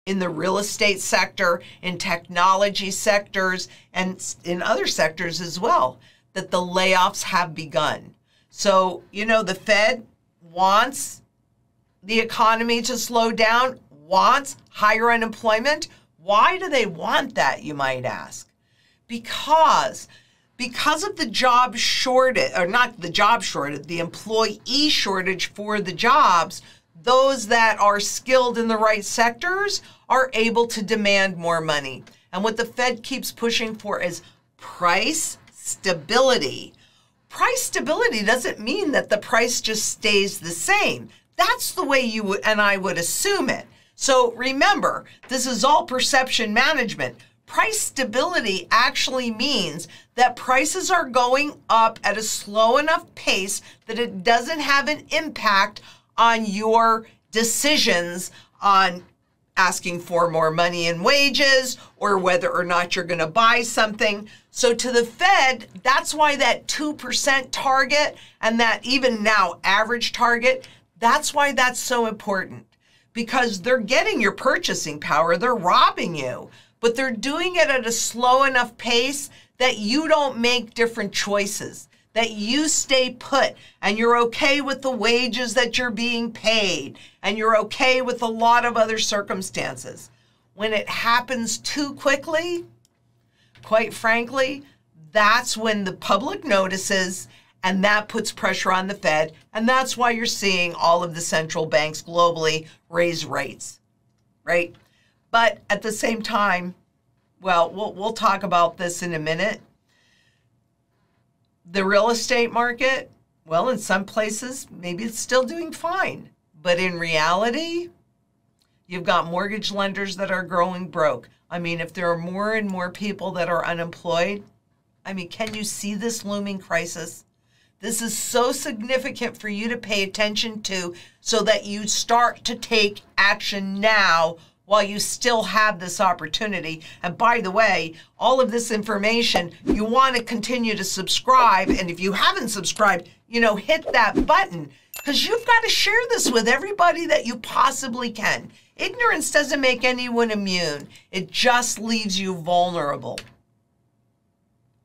in the real estate sector, in technology sectors, and in other sectors as well, that the layoffs have begun. So, you know, the Fed wants the economy to slow down, wants higher unemployment. Why do they want that, you might ask? Because of the job shortage, or not the job shortage, the employee shortage for the jobs, those that are skilled in the right sectors are able to demand more money. And what the Fed keeps pushing for is price stability. Price stability doesn't mean that the price just stays the same. That's the way you and I would assume it. So remember, this is all perception management. Price stability actually means that prices are going up at a slow enough pace that it doesn't have an impact on your decisions on asking for more money in wages or whether or not you're going to buy something. So to the Fed, that's why that 2% target and that even now average target, that's why that's so important, because they're getting your purchasing power. They're robbing you, but they're doing it at a slow enough pace that you don't make different choices, that you stay put and you're okay with the wages that you're being paid and you're okay with a lot of other circumstances. When it happens too quickly, quite frankly, that's when the public notices, and that puts pressure on the Fed, and that's why you're seeing all of the central banks globally raise rates, right? But at the same time, well, we'll talk about this in a minute. The real estate market, well, in some places, maybe it's still doing fine. But in reality, you've got mortgage lenders that are growing broke. I mean, if there are more and more people that are unemployed, I mean, can you see this looming crisis? This is so significant for you to pay attention to so that you start to take action now while you still have this opportunity. And by the way, all of this information, you want to continue to subscribe. And if you haven't subscribed, you know, hit that button, because you've got to share this with everybody that you possibly can. Ignorance doesn't make anyone immune. It just leaves you vulnerable.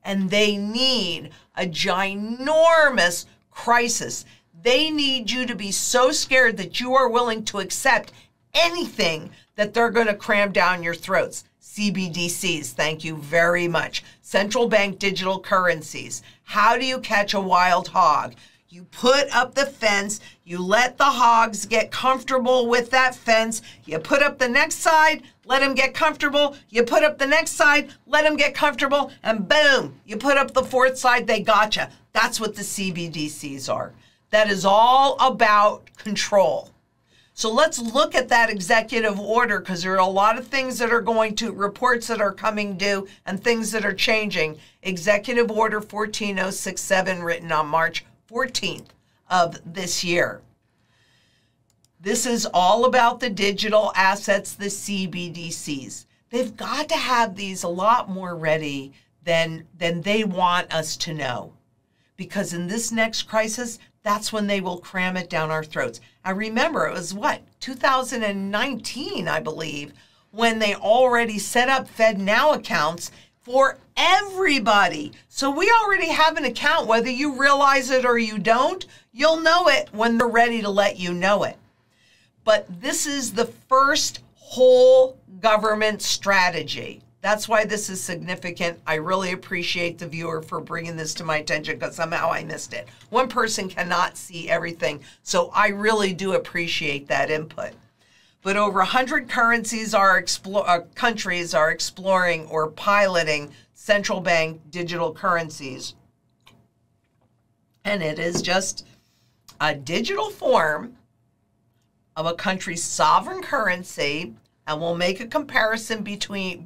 And they need a ginormous crisis. They need you to be so scared that you are willing to accept anything that they're going to cram down your throats. CBDCs, thank you very much. Central bank digital currencies. How do you catch a wild hog? You put up the fence, you let the hogs get comfortable with that fence, you put up the next side, let them get comfortable, you put up the next side, let them get comfortable, and boom, you put up the fourth side, they gotcha. That's what the CBDCs are. That is all about control. So let's look at that executive order, because there are a lot of things that are going to, reports that are coming due and things that are changing. Executive Order 14067, written on March 14th of this year. This is all about the digital assets, the CBDCs. They've got to have these a lot more ready than they want us to know. Because in this next crisis, that's when they will cram it down our throats. I remember it was, 2019, I believe, when they already set up FedNow accounts for everybody. So we already have an account, whether you realize it or you don't. You'll know it when they're ready to let you know it. But this is the first whole government strategy. That's why this is significant. I really appreciate the viewer for bringing this to my attention, because somehow I missed it. One person cannot see everything, so I really do appreciate that input. But over 100 countries are exploring or piloting central bank digital currencies. And it is just a digital form of a country's sovereign currency. And we'll make a comparison between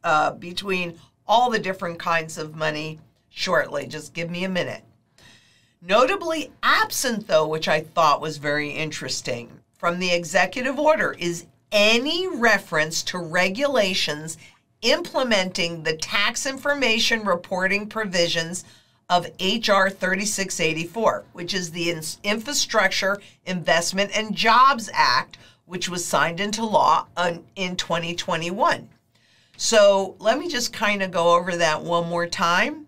all the different kinds of money shortly. Just give me a minute. Notably absent, though, which I thought was very interesting, from the executive order is any reference to regulations implementing the tax information reporting provisions of H.R. 3684, which is the Infrastructure Investment and Jobs Act, which was signed into law in 2021. So let me just kind of go over that one more time.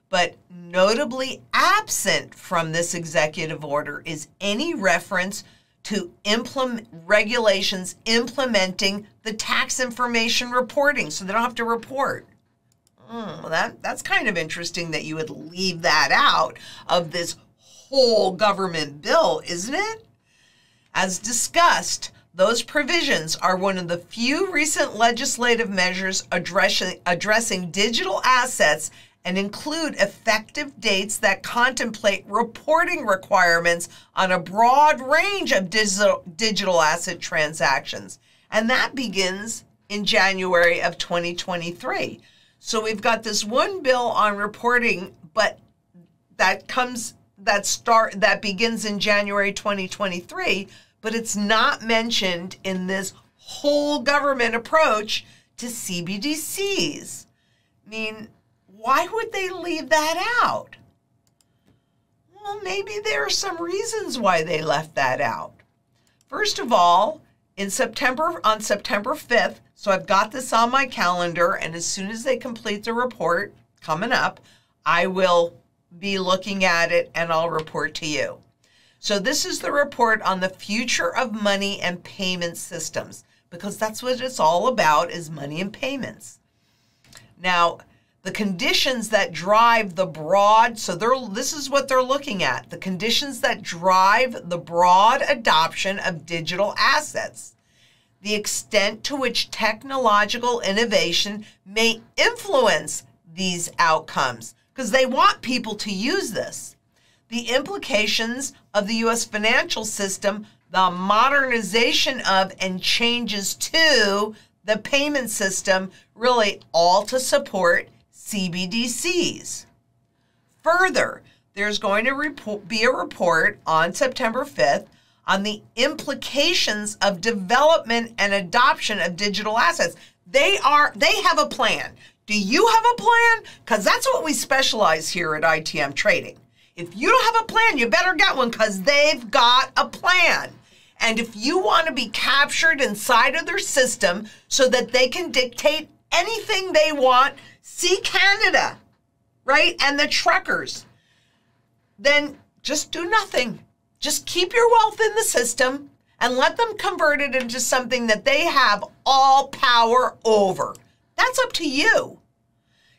But notably absent from this executive order is any reference to regulations implementing the tax information reporting, so they don't have to report. Well, that's kind of interesting that you would leave that out of this whole government bill, isn't it? As discussed, those provisions are one of the few recent legislative measures addressing digital assets and include effective dates that contemplate reporting requirements on a broad range of digital asset transactions. And that begins in January of 2023. So we've got this one bill on reporting, but that begins in January 2023, but it's not mentioned in this whole government approach to CBDCs. I mean, why would they leave that out? Well, maybe there are some reasons why they left that out. First of all, on September 5th, so I've got this on my calendar, and as soon as they complete the report coming up, I will be looking at it and I'll report to you. So this is the report on the future of money and payment systems, because that's what it's all about, is money and payments. Now, the conditions that drive the broad, this is what they're looking at, the conditions that drive the broad adoption of digital assets, the extent to which technological innovation may influence these outcomes, because they want people to use this, the implications of the U.S. financial system, the modernization of and changes to the payment system, really all to support CBDCs. Further, there's going to be a report on September 5th on the implications of development and adoption of digital assets. They have a plan. Do you have a plan? Because that's what we specialize here at ITM Trading. If you don't have a plan, you better get one, because they've got a plan. And if you want to be captured inside of their system so that they can dictate anything they want, see Canada, right? And the truckers. Then just do nothing. Just keep your wealth in the system and let them convert it into something that they have all power over. That's up to you.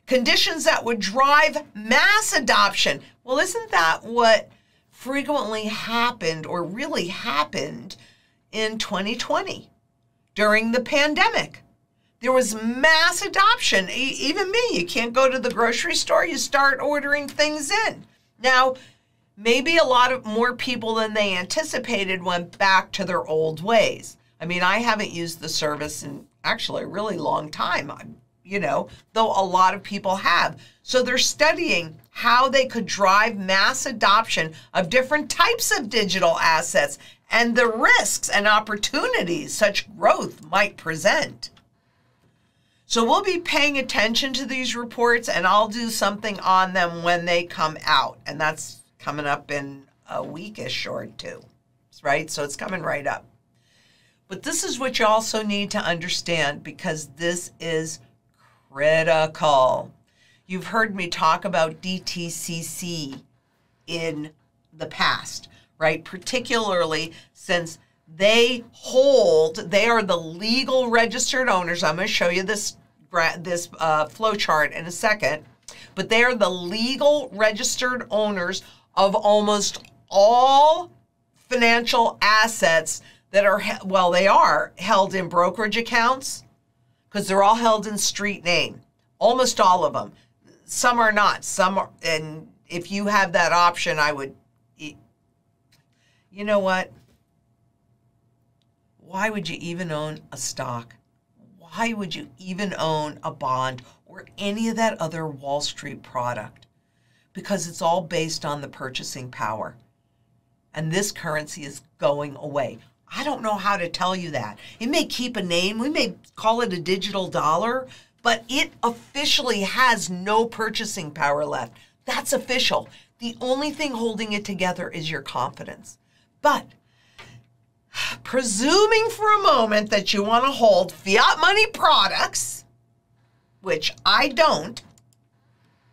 Conditions that would drive mass adoption. Well, isn't that what frequently happened, or really happened, in 2020 during the pandemic? There was mass adoption. Even me, you can't go to the grocery store, you start ordering things in. Now, maybe a lot of more people than they anticipated went back to their old ways. I mean, I haven't used the service in actually a really long time, though a lot of people have. So they're studying how they could drive mass adoption of different types of digital assets and the risks and opportunities such growth might present. So we'll be paying attention to these reports, and I'll do something on them when they come out. And that's coming up in a weekish or two, right? So it's coming right up. But this is what you also need to understand, because this is critical. You've heard me talk about DTCC in the past, right? Particularly since they are the legal registered owners. I'm going to show you this flow chart in a second, but they are the legal registered owners of almost all financial assets that are, they are held in brokerage accounts, because they're all held in street name. Almost all of them. Some are not. Some are, and if you have that option, I would, you know what? Why would you even own a stock? Why would you even own a bond or any of that other Wall Street product? Because it's all based on the purchasing power. And this currency is going away. I don't know how to tell you that. It may keep a name. We may call it a digital dollar, but it officially has no purchasing power left. That's official. The only thing holding it together is your confidence. But presuming for a moment that you want to hold fiat money products, which I don't,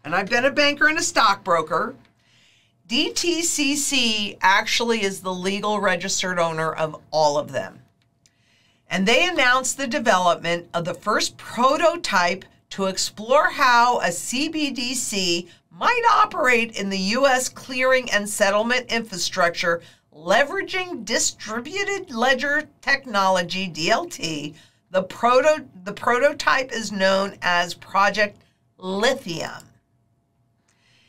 and I've been a banker and a stockbroker, DTCC actually is the legal registered owner of all of them. And they announced the development of the first prototype to explore how a CBDC might operate in the U.S. clearing and settlement infrastructure, leveraging distributed ledger technology, DLT. The prototype is known as Project Lithium.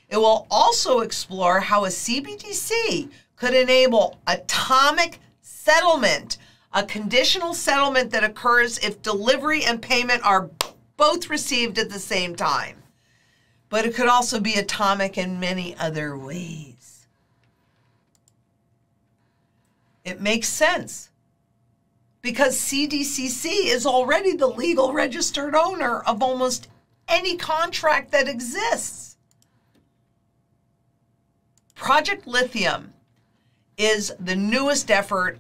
It will also explore how a CBDC could enable atomic settlement, a conditional settlement that occurs if delivery and payment are both received at the same time. But it could also be atomic in many other ways. It makes sense because CDCC is already the legal registered owner of almost any contract that exists. Project Lithium is the newest effort